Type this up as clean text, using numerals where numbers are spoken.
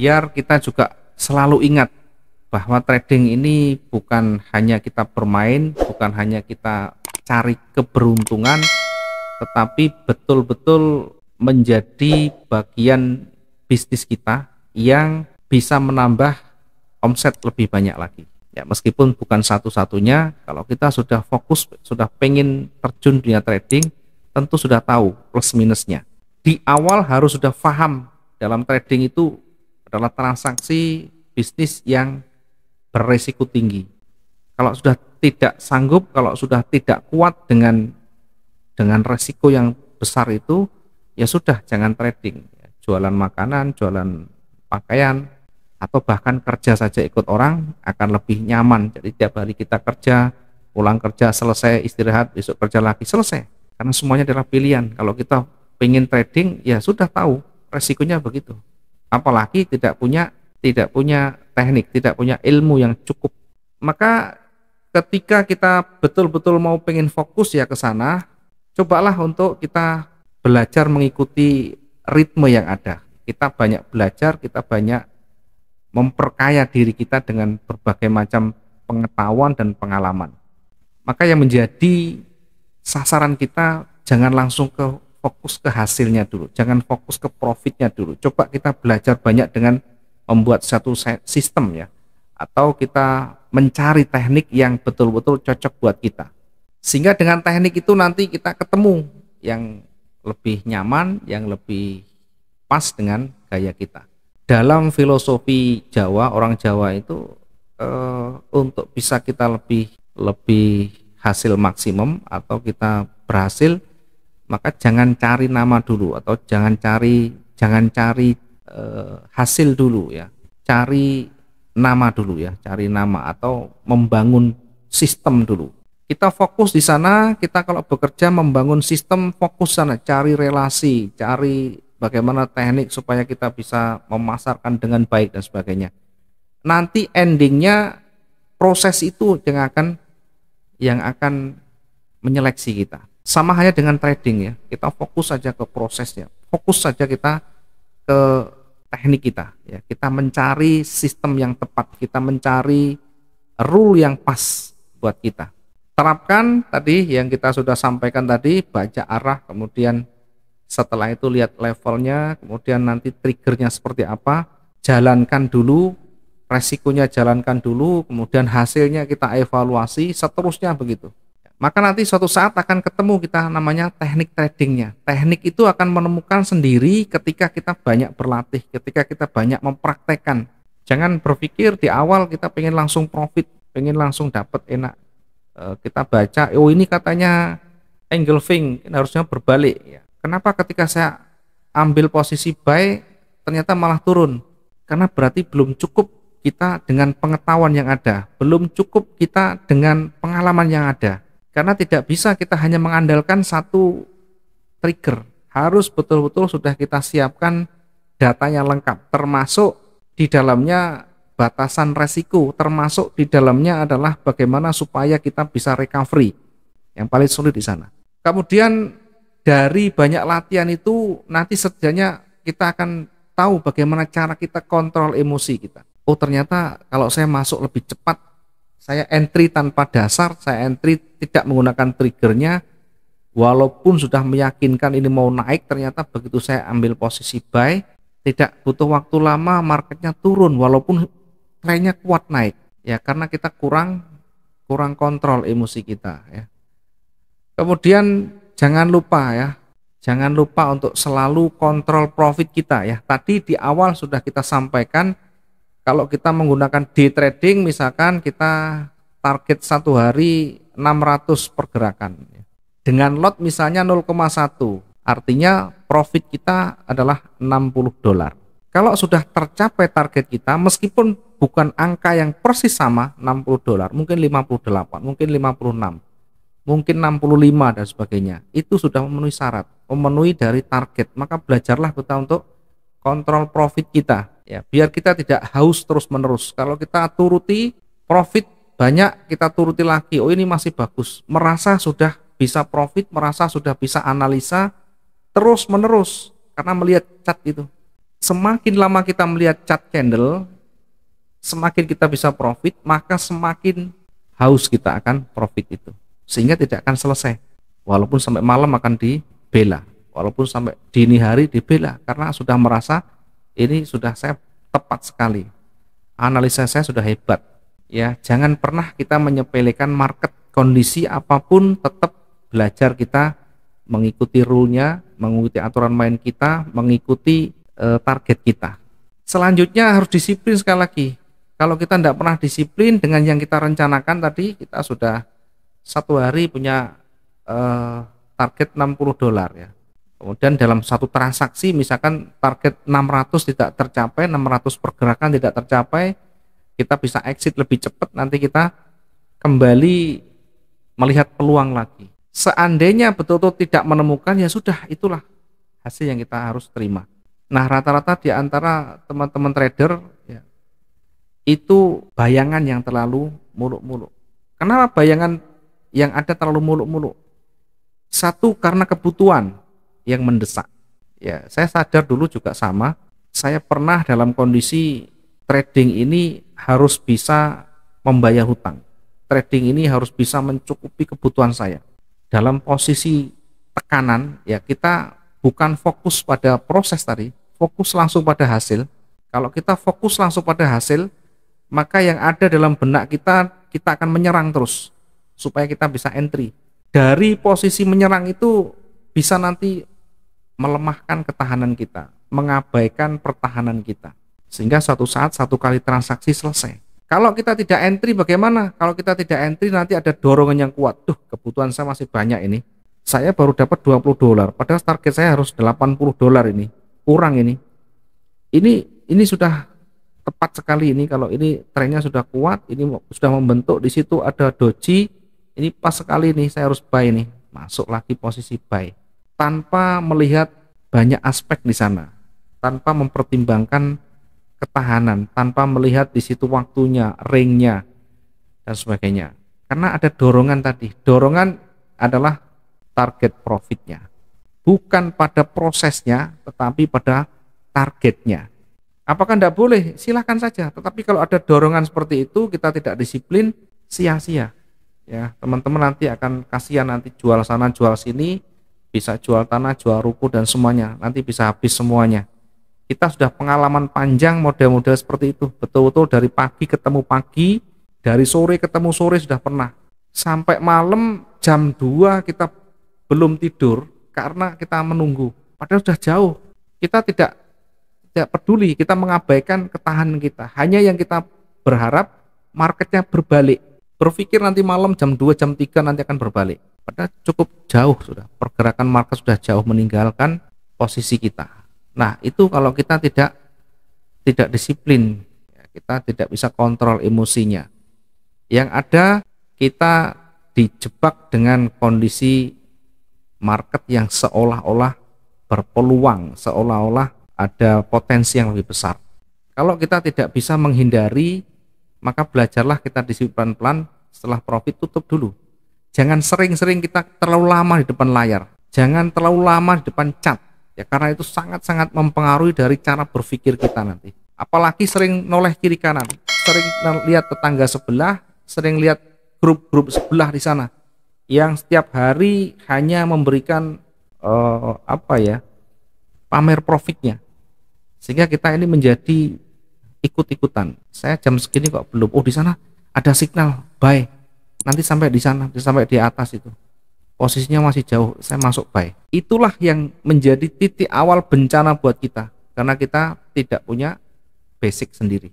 biar kita juga selalu ingat bahwa trading ini bukan hanya kita bermain, bukan hanya kita cari keberuntungan, tetapi betul-betul menjadi bagian bisnis kita yang bisa menambah omset lebih banyak lagi. Ya, meskipun bukan satu-satunya, kalau kita sudah fokus, sudah pengen terjun dunia trading, tentu sudah tahu plus minusnya. Di awal harus sudah paham dalam trading itu adalah transaksi bisnis yang beresiko tinggi. Kalau sudah tidak sanggup, kalau sudah tidak kuat dengan resiko yang besar itu, ya sudah jangan trading. Jualan makanan, jualan pakaian, atau bahkan kerja saja ikut orang akan lebih nyaman. Jadi tiap hari kita kerja, pulang kerja selesai, istirahat, besok kerja lagi, selesai. Karena semuanya adalah pilihan. Kalau kita pengen trading, ya sudah tahu resikonya begitu. Apalagi tidak punya teknik, tidak punya ilmu yang cukup. Maka ketika kita betul-betul mau pengen fokus ya ke sana, cobalah untuk kita belajar mengikuti ritme yang ada. Kita banyak belajar, kita banyak memperkaya diri kita dengan berbagai macam pengetahuan dan pengalaman. Maka yang menjadi sasaran kita jangan langsung fokus ke hasilnya dulu, jangan fokus ke profitnya dulu. Coba kita belajar banyak dengan membuat satu sistem ya, atau kita mencari teknik yang betul-betul cocok buat kita, sehingga dengan teknik itu nanti kita ketemu yang lebih nyaman, yang lebih pas dengan gaya kita. Dalam filosofi Jawa, orang Jawa itu untuk bisa kita lebih hasil maksimum atau kita berhasil, maka jangan cari nama dulu, atau jangan cari hasil dulu ya, cari nama dulu ya, cari nama atau membangun sistem dulu. Kita fokus di sana, kita kalau bekerja membangun sistem, fokus sana, cari relasi, cari bagaimana teknik supaya kita bisa memasarkan dengan baik dan sebagainya. Nanti endingnya proses itu yang akan menyeleksi kita. Sama hanya dengan trading ya, kita fokus saja ke prosesnya, fokus saja kita ke teknik kita ya, kita mencari sistem yang tepat, kita mencari rule yang pas buat kita. Terapkan tadi yang kita sudah sampaikan tadi, baca arah, kemudian setelah itu lihat levelnya, kemudian nanti triggernya seperti apa, jalankan dulu, resikonya jalankan dulu, kemudian hasilnya kita evaluasi, seterusnya begitu. Maka nanti suatu saat akan ketemu kita namanya teknik tradingnya. Teknik itu akan menemukan sendiri ketika kita banyak berlatih, ketika kita banyak mempraktekkan. Jangan berpikir di awal kita pengen langsung profit, pengen langsung dapat enak. Kita baca, oh ini katanya engulfing, harusnya berbalik. Kenapa ketika saya ambil posisi buy ternyata malah turun? Karena berarti belum cukup kita dengan pengetahuan yang ada, belum cukup kita dengan pengalaman yang ada. Karena tidak bisa kita hanya mengandalkan satu trigger, harus betul-betul sudah kita siapkan datanya lengkap, termasuk di dalamnya batasan resiko, termasuk di dalamnya adalah bagaimana supaya kita bisa recovery, yang paling sulit di sana. Kemudian dari banyak latihan itu nanti setidaknya kita akan tahu bagaimana cara kita kontrol emosi kita. Oh ternyata kalau saya masuk lebih cepat, saya entry tanpa dasar, saya entry tidak menggunakan triggernya, walaupun sudah meyakinkan ini mau naik, ternyata begitu saya ambil posisi buy, tidak butuh waktu lama marketnya turun, walaupun trennya kuat naik, ya karena kita kurang kontrol emosi kita. Ya. Kemudian jangan lupa untuk selalu kontrol profit kita. Ya, tadi di awal sudah kita sampaikan. Kalau kita menggunakan day trading, misalkan kita target satu hari 600 pergerakan. Dengan lot misalnya 0,1, artinya profit kita adalah $60. Kalau sudah tercapai target kita, meskipun bukan angka yang persis sama, $60, mungkin 58, mungkin 56, mungkin 65 dan sebagainya, itu sudah memenuhi syarat, memenuhi dari target. Maka belajarlah kita untuk kontrol profit kita. Ya, biar kita tidak haus terus-menerus. Kalau kita turuti profit banyak, kita turuti lagi. Oh ini masih bagus. Merasa sudah bisa profit, merasa sudah bisa analisa terus-menerus karena melihat chart itu. Semakin lama kita melihat chart candle, semakin kita bisa profit, maka semakin haus kita akan profit itu, sehingga tidak akan selesai. Walaupun sampai malam akan dibela, walaupun sampai dini hari dibela, karena sudah merasa ini sudah saya tepat sekali, analisa saya sudah hebat. Ya, jangan pernah kita menyepelekan market, kondisi apapun tetap belajar kita mengikuti rule-nya, mengikuti aturan main kita, mengikuti target kita. Selanjutnya harus disiplin sekali lagi. Kalau kita tidak pernah disiplin dengan yang kita rencanakan tadi, kita sudah satu hari punya target $60 ya. Kemudian dalam satu transaksi misalkan target 600 tidak tercapai, 600 pergerakan tidak tercapai, kita bisa exit lebih cepat, nanti kita kembali melihat peluang lagi. Seandainya betul-betul tidak menemukan, ya sudah, itulah hasil yang kita harus terima. Nah, rata-rata di antara teman-teman trader ya, itu bayangan yang terlalu muluk-muluk. Kenapa bayangan yang ada terlalu muluk-muluk? Satu, karena kebutuhan yang mendesak. Ya, saya sadar dulu juga sama. Saya pernah dalam kondisi trading ini harus bisa membayar hutang. Trading ini harus bisa mencukupi kebutuhan saya. Dalam posisi tekanan, ya kita bukan fokus pada proses tadi, fokus langsung pada hasil. Kalau kita fokus langsung pada hasil, maka yang ada dalam benak kita akan menyerang terus supaya kita bisa entry. Dari posisi menyerang itu bisa nanti melemahkan ketahanan kita, mengabaikan pertahanan kita, sehingga suatu saat satu kali transaksi selesai. Kalau kita tidak entry bagaimana? Kalau kita tidak entry nanti ada dorongan yang kuat. Duh, kebutuhan saya masih banyak ini. Saya baru dapat $20, padahal target saya harus $80 ini. Kurang ini. Ini sudah tepat sekali ini, kalau ini trennya sudah kuat, ini sudah membentuk, di situ ada doji, ini pas sekali nih, saya harus buy nih, masuk lagi posisi buy, tanpa melihat banyak aspek di sana, tanpa mempertimbangkan ketahanan, tanpa melihat di situ waktunya, ringnya, dan sebagainya. Karena ada dorongan tadi, dorongan adalah target profitnya, bukan pada prosesnya, tetapi pada targetnya. Apakah tidak boleh? Silahkan saja. Tetapi kalau ada dorongan seperti itu, kita tidak disiplin, sia-sia. Ya, teman-teman nanti akan kasihan, nanti jual sana, jual sini, bisa jual tanah, jual ruko dan semuanya. Nanti bisa habis semuanya. Kita sudah pengalaman panjang model-model seperti itu. Betul-betul dari pagi ketemu pagi, dari sore ketemu sore sudah pernah. Sampai malam jam 2 kita belum tidur karena kita menunggu. Padahal sudah jauh. Kita tidak peduli, kita mengabaikan ketahanan kita. Hanya yang kita berharap marketnya berbalik. Berpikir nanti malam jam 2, jam 3 nanti akan berbalik. Padahal cukup jauh sudah. Pergerakan market sudah jauh meninggalkan posisi kita. Nah, itu kalau kita tidak disiplin, kita tidak bisa kontrol emosinya. Yang ada kita dijebak dengan kondisi market yang seolah-olah berpeluang, seolah-olah ada potensi yang lebih besar. Kalau kita tidak bisa menghindari, maka belajarlah kita disiplin pelan, setelah profit tutup dulu. Jangan sering-sering kita terlalu lama di depan layar. Jangan terlalu lama di depan cat. Ya, karena itu sangat-sangat mempengaruhi dari cara berpikir kita nanti. Apalagi sering noleh kiri kanan, sering lihat tetangga sebelah, sering lihat grup-grup sebelah di sana yang setiap hari hanya memberikan pamer profitnya, sehingga kita ini menjadi ikut-ikutan. Saya jam segini kok belum, oh di sana ada signal buy, nanti sampai di sana, sampai di atas itu posisinya masih jauh, saya masuk buy. Itulah yang menjadi titik awal bencana buat kita, karena kita tidak punya basic sendiri.